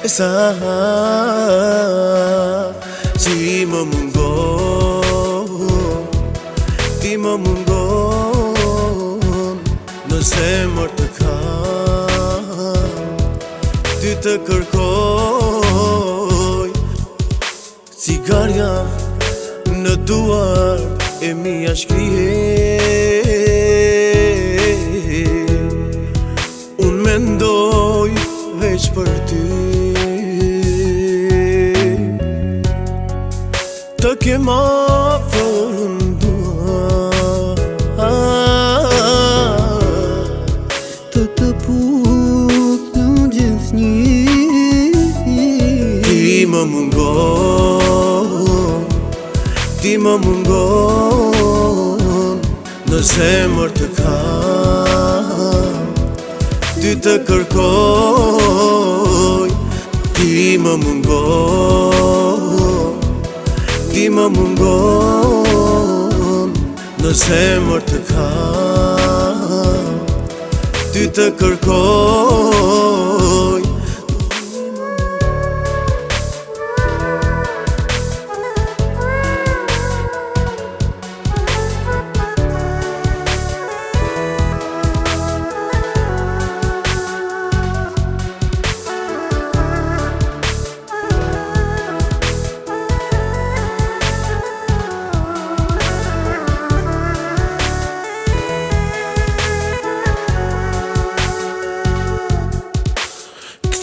Sa ti më mungon, ti më mungon, në zemër të kam, ty të kërkoj. Cigarja në duar e mia shkrije, unë mendoj veç për ty. Të kem afër në duar, të këputh në gjithnjë. ti më mungon, ti më mungon, në zemër të kam, ty të kërkoj. Ti më mungon, ti më mungon, në zemër të kam, ty të kërkoj.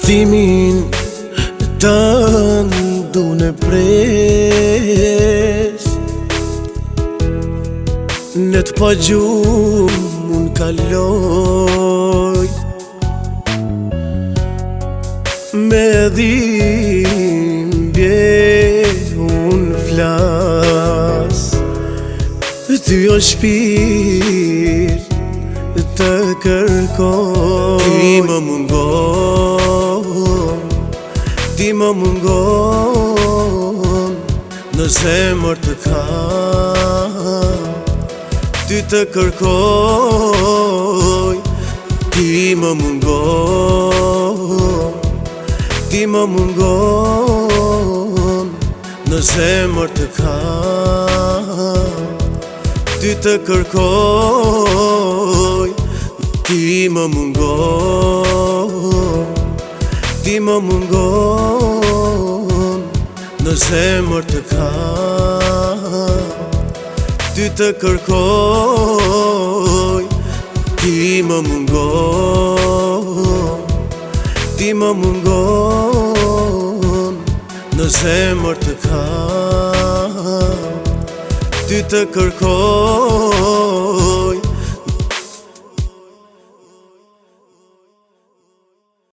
Kthimin tënë du në pres, në të pa gjumë unë kaloj, me dhimbje unë flas, ty o shpirt të kërkoj. Ti më mungon, ti më mungon, në zemër të kam, ty të kërkoj. Ti më mungon, ti më mungon, në zemër të kam, ty të kërkoj. Ti më mungon, ti më mungon, në zemër të kam, ty të kërkoj. Ti më mungon, ti më mungon, në zemër të kam, ty të kërkoj.